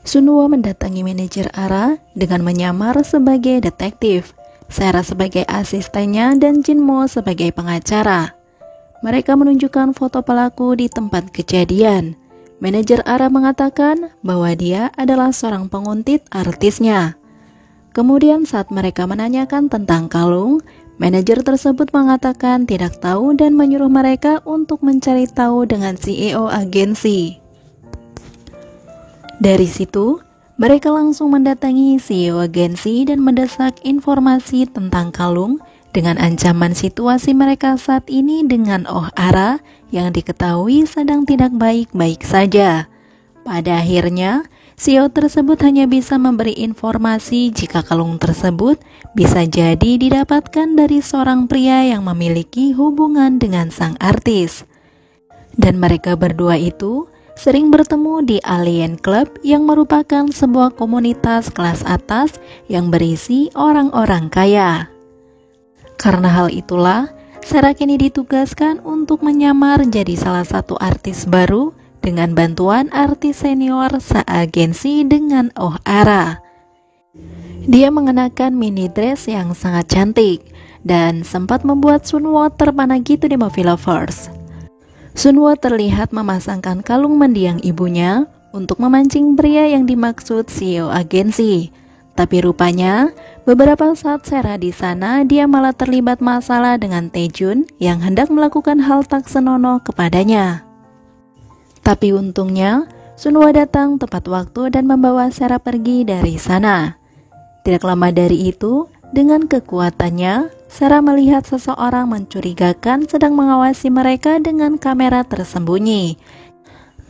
Sunwo mendatangi manajer Ara dengan menyamar sebagai detektif, Sera sebagai asistennya, dan Jinmo sebagai pengacara. Mereka menunjukkan foto pelaku di tempat kejadian. Manajer Ara mengatakan bahwa dia adalah seorang penguntit artisnya. Kemudian saat mereka menanyakan tentang kalung, manajer tersebut mengatakan tidak tahu dan menyuruh mereka untuk mencari tahu dengan CEO agensi. Dari situ, mereka langsung mendatangi CEO agensi dan mendesak informasi tentang kalung dengan ancaman situasi mereka saat ini dengan Oh Ara yang diketahui sedang tidak baik-baik saja. Pada akhirnya, CEO tersebut hanya bisa memberi informasi jika kalung tersebut bisa jadi didapatkan dari seorang pria yang memiliki hubungan dengan sang artis. Dan mereka berdua itu sering bertemu di Alien Club yang merupakan sebuah komunitas kelas atas yang berisi orang-orang kaya. Karena hal itulah, Sera kini ditugaskan untuk menyamar jadi salah satu artis baru dengan bantuan artis senior seagensi dengan Oh Ara. Dia mengenakan mini dress yang sangat cantik dan sempat membuat Sunwo terpana gitu di Movie Lovers. Sunwo terlihat memasangkan kalung mendiang ibunya untuk memancing pria yang dimaksud CEO agensi. Tapi rupanya, beberapa saat Sera di sana, dia malah terlibat masalah dengan Taejun yang hendak melakukan hal tak senonoh kepadanya. Tapi untungnya, Sunwo datang tepat waktu dan membawa Sera pergi dari sana. Tidak lama dari itu, dengan kekuatannya, Sera melihat seseorang mencurigakan sedang mengawasi mereka dengan kamera tersembunyi.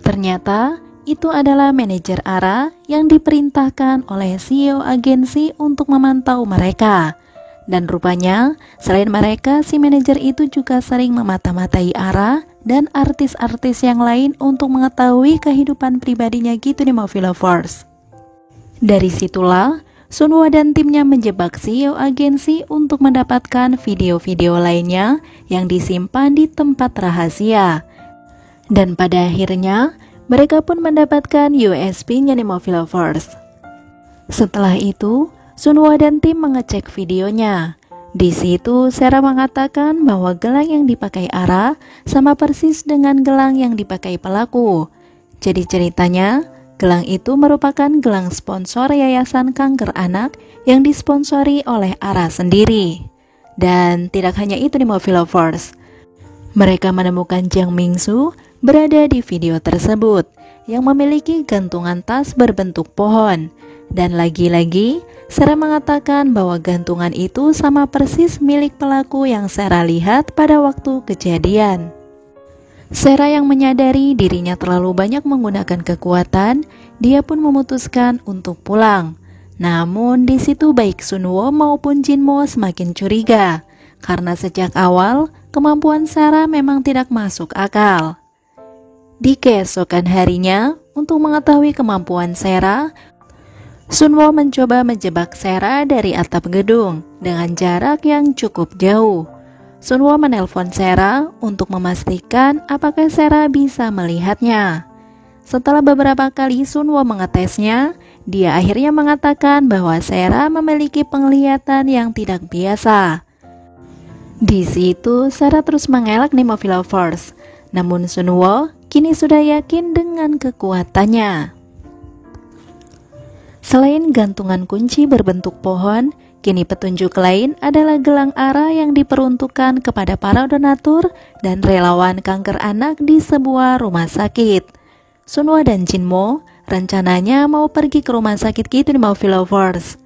Ternyata, itu adalah manajer Ara yang diperintahkan oleh CEO agensi untuk memantau mereka. Dan rupanya, selain mereka, si manajer itu juga sering memata-matai Ara dan artis-artis yang lain untuk mengetahui kehidupan pribadinya gitu di Movie Lovers. Dari situlah, Sunwo dan timnya menjebak CEO agensi untuk mendapatkan video-video lainnya yang disimpan di tempat rahasia. Dan pada akhirnya, mereka pun mendapatkan USB-nya di Movie Lovers. Setelah itu, Sunwo dan tim mengecek videonya. Di situ, Sera mengatakan bahwa gelang yang dipakai Ara sama persis dengan gelang yang dipakai pelaku. Jadi ceritanya, gelang itu merupakan gelang sponsor Yayasan Kanker Anak yang disponsori oleh Ara sendiri. Dan tidak hanya itu di Movie Lovers. Mereka menemukan Jang Mingsu berada di video tersebut yang memiliki gantungan tas berbentuk pohon. Dan lagi-lagi, Sera mengatakan bahwa gantungan itu sama persis milik pelaku yang Sera lihat pada waktu kejadian. Sera yang menyadari dirinya terlalu banyak menggunakan kekuatan, dia pun memutuskan untuk pulang. Namun di situ baik Sunwo maupun Jinmo semakin curiga, karena sejak awal kemampuan Sera memang tidak masuk akal. Di keesokan harinya, untuk mengetahui kemampuan Sera, Sunwo mencoba menjebak Sera dari atap gedung dengan jarak yang cukup jauh. Sunwo menelpon Sera untuk memastikan apakah Sera bisa melihatnya. Setelah beberapa kali Sunwo mengetesnya, dia akhirnya mengatakan bahwa Sera memiliki penglihatan yang tidak biasa. Di situ, Sera terus mengelak nih Movie Lovers. Namun Sunwo kini sudah yakin dengan kekuatannya. Selain gantungan kunci berbentuk pohon, kini petunjuk lain adalah gelang Ara yang diperuntukkan kepada para donatur dan relawan kanker anak di sebuah rumah sakit. Sunwo dan Jinmo rencananya mau pergi ke rumah sakit gitu di Movie Lovers.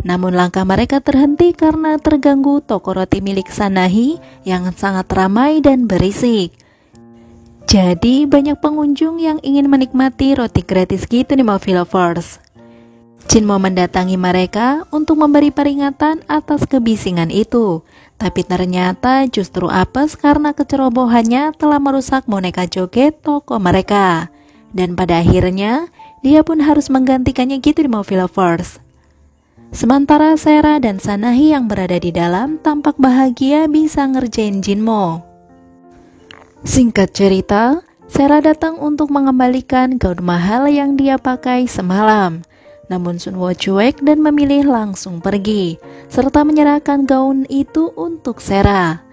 Namun langkah mereka terhenti karena terganggu toko roti milik Sanahi yang sangat ramai dan berisik. Jadi banyak pengunjung yang ingin menikmati roti gratis gitu di Movie Lovers. Jinmo mendatangi mereka untuk memberi peringatan atas kebisingan itu, tapi ternyata justru apes karena kecerobohannya telah merusak boneka joget toko mereka. Dan pada akhirnya, dia pun harus menggantikannya gitu di Movie Lovers. Sementara Sera dan Sanahi yang berada di dalam tampak bahagia bisa ngerjain Jinmo. Singkat cerita, Sera datang untuk mengembalikan gaun mahal yang dia pakai semalam. Namun Sunwo cuek dan memilih langsung pergi, serta menyerahkan gaun itu untuk Sera.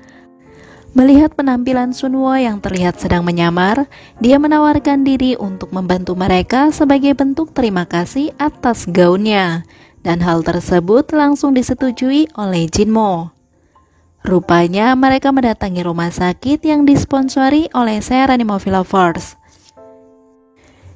Melihat penampilan Sunwo yang terlihat sedang menyamar, dia menawarkan diri untuk membantu mereka sebagai bentuk terima kasih atas gaunnya. Dan hal tersebut langsung disetujui oleh Jinmo. Rupanya mereka mendatangi rumah sakit yang disponsori oleh Seranimo Lovers.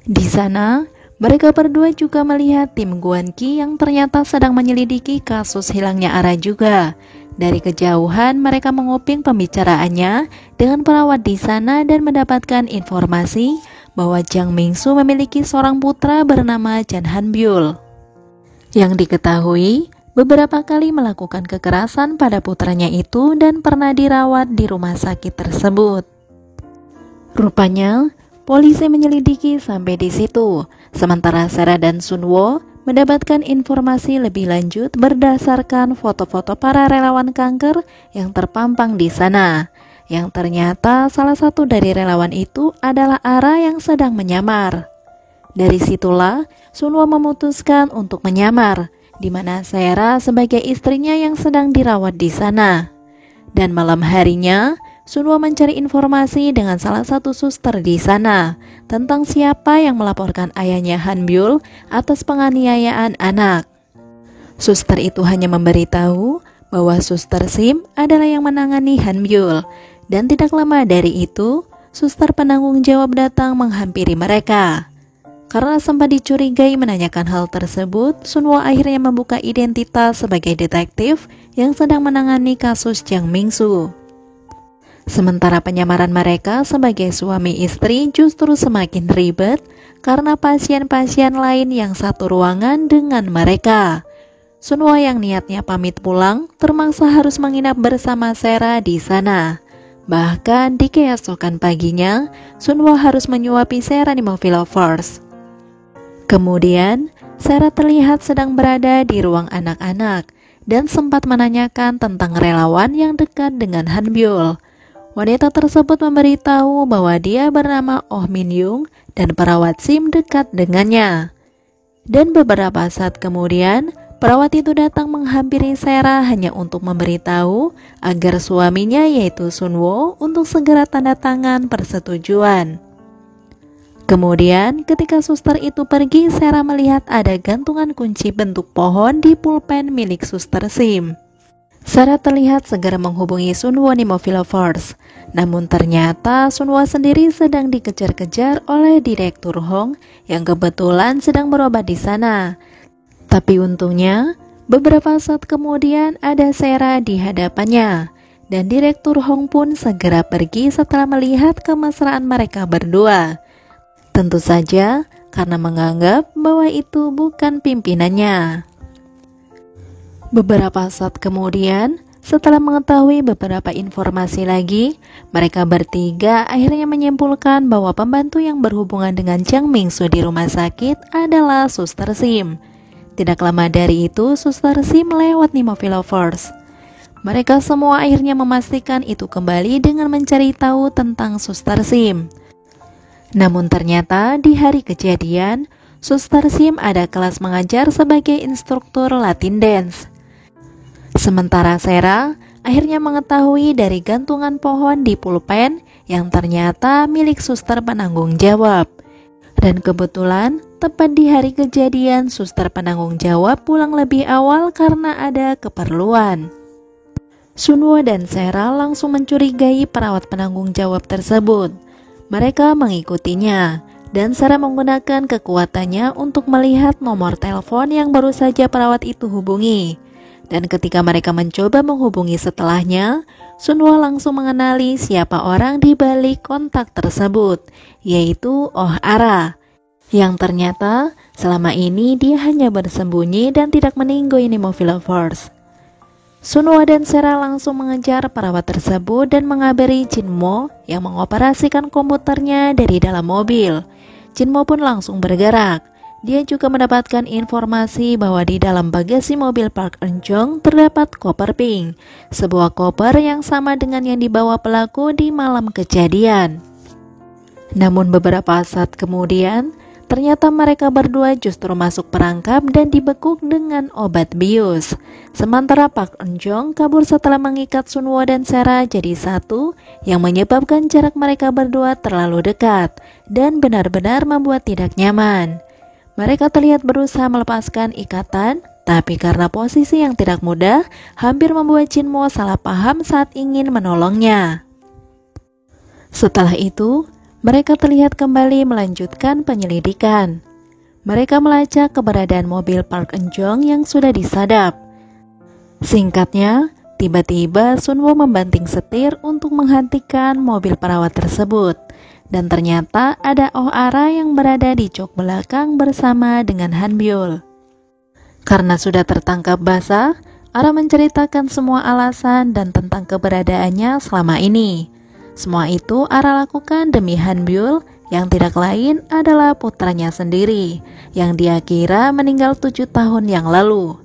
Di sana, mereka berdua juga melihat tim Guanqi yang ternyata sedang menyelidiki kasus hilangnya Ara juga. Dari kejauhan mereka menguping pembicaraannya dengan perawat di sana dan mendapatkan informasi bahwa Jiang Mingsu memiliki seorang putra bernama Jan Hanbyul, yang diketahui beberapa kali melakukan kekerasan pada putranya itu dan pernah dirawat di rumah sakit tersebut. Rupanya polisi menyelidiki sampai di situ, sementara Sera dan Sunwo mendapatkan informasi lebih lanjut berdasarkan foto-foto para relawan kanker yang terpampang di sana, yang ternyata salah satu dari relawan itu adalah Ara yang sedang menyamar. Dari situlah Sunwo memutuskan untuk menyamar, di mana Sera sebagai istrinya yang sedang dirawat di sana. Dan malam harinya Sunwo mencari informasi dengan salah satu suster di sana tentang siapa yang melaporkan ayahnya Hanbyul atas penganiayaan anak. Suster itu hanya memberitahu bahwa Suster Sim adalah yang menangani Hanbyul, dan tidak lama dari itu, suster penanggung jawab datang menghampiri mereka. Karena sempat dicurigai menanyakan hal tersebut, Sunwo akhirnya membuka identitas sebagai detektif yang sedang menangani kasus Jiang Mingsu. Sementara penyamaran mereka sebagai suami istri justru semakin ribet karena pasien-pasien lain yang satu ruangan dengan mereka. Sunwo yang niatnya pamit pulang terpaksa harus menginap bersama Sera di sana. Bahkan di keesokan paginya, Sunwo harus menyuapi Seranimo Lovers. Kemudian, Sera terlihat sedang berada di ruang anak-anak dan sempat menanyakan tentang relawan yang dekat dengan Hanbyul. Wanita tersebut memberitahu bahwa dia bernama Oh Min Yung dan perawat Sim dekat dengannya. Dan beberapa saat kemudian, perawat itu datang menghampiri Sera hanya untuk memberitahu agar suaminya yaitu Sunwo untuk segera tanda tangan persetujuan. Kemudian ketika suster itu pergi, Sera melihat ada gantungan kunci bentuk pohon di pulpen milik suster Sim. Sera terlihat segera menghubungi Sunwo Nimo Lovers. Namun ternyata Sunwo sendiri sedang dikejar-kejar oleh Direktur Hong yang kebetulan sedang berobat di sana. Tapi untungnya, beberapa saat kemudian ada Sera di hadapannya. Dan Direktur Hong pun segera pergi setelah melihat kemesraan mereka berdua. Tentu saja karena menganggap bahwa itu bukan pimpinannya. Beberapa saat kemudian, setelah mengetahui beberapa informasi lagi, mereka bertiga akhirnya menyimpulkan bahwa pembantu yang berhubungan dengan Jiang Mingsu di rumah sakit adalah Suster Sim. Tidak lama dari itu, Suster Sim lewat Nimo Lovers. Mereka semua akhirnya memastikan itu kembali dengan mencari tahu tentang Suster Sim. Namun ternyata di hari kejadian, Suster Sim ada kelas mengajar sebagai instruktur Latin dance. Sementara Sera akhirnya mengetahui dari gantungan pohon di pulpen yang ternyata milik suster penanggung jawab. Dan kebetulan tepat di hari kejadian, suster penanggung jawab pulang lebih awal karena ada keperluan. Sunwo dan Sera langsung mencurigai perawat penanggung jawab tersebut. Mereka mengikutinya, dan Sera menggunakan kekuatannya untuk melihat nomor telepon yang baru saja perawat itu hubungi. Dan ketika mereka mencoba menghubungi setelahnya, Sunwo langsung mengenali siapa orang di balik kontak tersebut, yaitu Oh Ara, yang ternyata selama ini dia hanya bersembunyi dan tidak meninggoy Nimo Lovers. Sunwo dan Sera langsung mengejar perawat tersebut dan mengabari Jinmo yang mengoperasikan komputernya dari dalam mobil. Jinmo pun langsung bergerak. Dia juga mendapatkan informasi bahwa di dalam bagasi mobil Park Eun-jong terdapat koper pink, sebuah koper yang sama dengan yang dibawa pelaku di malam kejadian. Namun beberapa saat kemudian, ternyata mereka berdua justru masuk perangkap dan dibekuk dengan obat bius. Sementara Park Eun-jong kabur setelah mengikat Sunwo dan Sera jadi satu, yang menyebabkan jarak mereka berdua terlalu dekat dan benar-benar membuat tidak nyaman. Mereka terlihat berusaha melepaskan ikatan, tapi karena posisi yang tidak mudah, hampir membuat Jinmo salah paham saat ingin menolongnya. Setelah itu, mereka terlihat kembali melanjutkan penyelidikan. Mereka melacak keberadaan mobil Park Eun-jong yang sudah disadap. Singkatnya, tiba-tiba Sunwo membanting setir untuk menghentikan mobil perawat tersebut. Dan ternyata ada Oh Ara yang berada di jok belakang bersama dengan Han Byul. Karena sudah tertangkap basah, Ara menceritakan semua alasan dan tentang keberadaannya selama ini. Semua itu Ara lakukan demi Han Byul yang tidak lain adalah putranya sendiri yang dia kira meninggal 7 tahun yang lalu.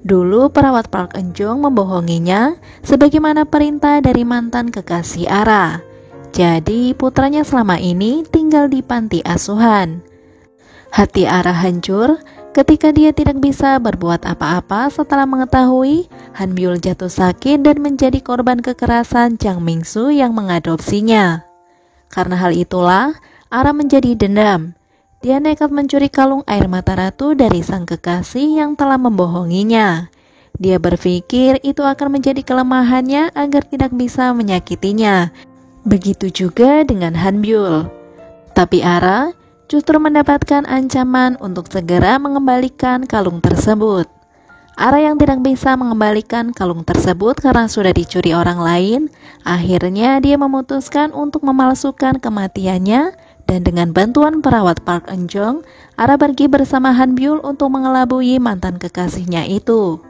Dulu perawat Park Eun-jong membohonginya sebagaimana perintah dari mantan kekasih Ara. Jadi putranya selama ini tinggal di panti asuhan. Hati Ara hancur ketika dia tidak bisa berbuat apa-apa setelah mengetahui Han Byul jatuh sakit dan menjadi korban kekerasan Jang Mingsu yang mengadopsinya. Karena hal itulah, Ara menjadi dendam. Dia nekat mencuri kalung air mata ratu dari sang kekasih yang telah membohonginya. Dia berpikir itu akan menjadi kelemahannya agar tidak bisa menyakitinya. Begitu juga dengan Han Byul. Tapi Ara justru mendapatkan ancaman untuk segera mengembalikan kalung tersebut. Ara yang tidak bisa mengembalikan kalung tersebut karena sudah dicuri orang lain, akhirnya dia memutuskan untuk memalsukan kematiannya, dan dengan bantuan perawat Park Eun-jong, Ara pergi bersama Han Byul untuk mengelabui mantan kekasihnya itu.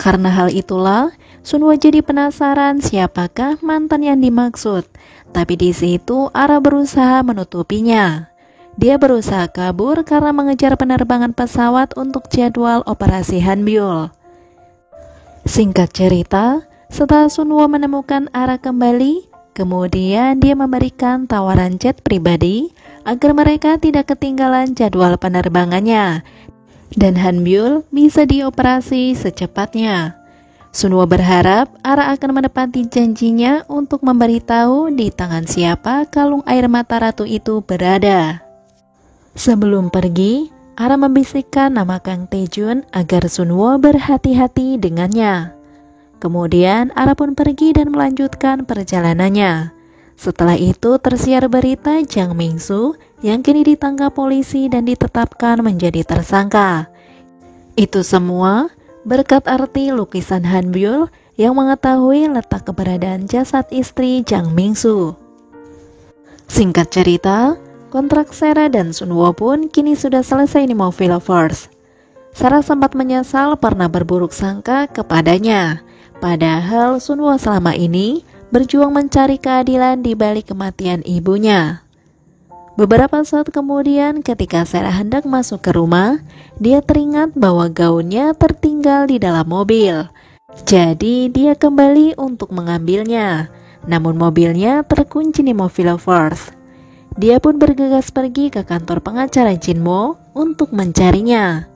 Karena hal itulah, Sunwo jadi penasaran siapakah mantan yang dimaksud. Tapi di situ Ara berusaha menutupinya. Dia berusaha kabur karena mengejar penerbangan pesawat untuk jadwal operasi Han Byul. Singkat cerita, setelah Sunwo menemukan Ara kembali, kemudian dia memberikan tawaran jet pribadi agar mereka tidak ketinggalan jadwal penerbangannya dan Han Byul bisa dioperasi secepatnya. Sunwo berharap Ara akan menepati janjinya untuk memberitahu di tangan siapa kalung air mata ratu itu berada. Sebelum pergi, Ara membisikkan nama Kang Tae-jun agar Sunwo berhati-hati dengannya. Kemudian Ara pun pergi dan melanjutkan perjalanannya. Setelah itu tersiar berita Jang Mingsu yang kini ditangkap polisi dan ditetapkan menjadi tersangka. Itu semua berkat arti lukisan Han Byul yang mengetahui letak keberadaan jasad istri Jang Mingsu. Singkat cerita, kontrak Sera dan Sunwo pun kini sudah selesai di Movie Lovers. Sera sempat menyesal pernah berburuk sangka kepadanya. Padahal Sunwo selama ini berjuang mencari keadilan di balik kematian ibunya. Beberapa saat kemudian ketika Sera hendak masuk ke rumah, dia teringat bahwa gaunnya tertinggal di dalam mobil. Jadi dia kembali untuk mengambilnya. Namun mobilnya terkunci di Movie Lovers. Dia pun bergegas pergi ke kantor pengacara Jinmo untuk mencarinya.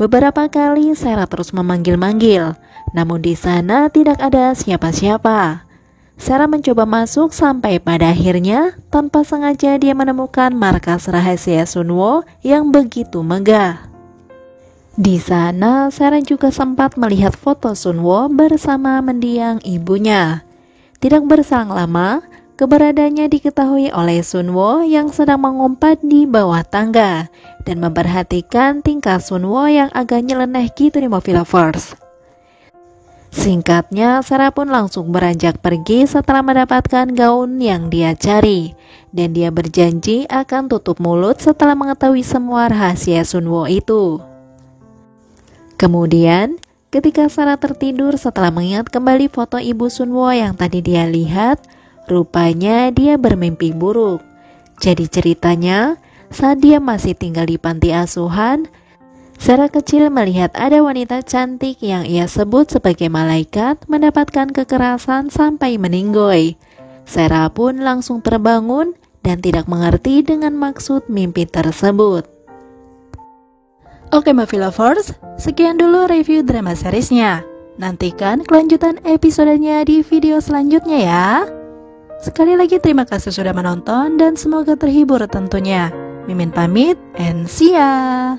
Beberapa kali Sera terus memanggil-manggil, namun di sana tidak ada siapa-siapa. Sera mencoba masuk sampai pada akhirnya tanpa sengaja dia menemukan markas rahasia Sunwo yang begitu megah. Di sana Sera juga sempat melihat foto Sunwo bersama mendiang ibunya. Tidak berselang lama, keberadaannya diketahui oleh Sunwo yang sedang mengumpat di bawah tangga dan memperhatikan tingkah Sunwo yang agak nyeleneh gitu di Movie Lovers. Singkatnya, Sera pun langsung beranjak pergi setelah mendapatkan gaun yang dia cari, dan dia berjanji akan tutup mulut setelah mengetahui semua rahasia Sunwo itu. Kemudian, ketika Sera tertidur setelah mengingat kembali foto ibu Sunwo yang tadi dia lihat, rupanya dia bermimpi buruk. Jadi ceritanya, saat dia masih tinggal di panti asuhan, Sera kecil melihat ada wanita cantik yang ia sebut sebagai malaikat mendapatkan kekerasan sampai meninggoy. Sera pun langsung terbangun dan tidak mengerti dengan maksud mimpi tersebut. Oke Movie Lovers, sekian dulu review drama seriesnya. Nantikan kelanjutan episodenya di video selanjutnya ya. Sekali lagi terima kasih sudah menonton dan semoga terhibur tentunya. Mimin pamit and see ya.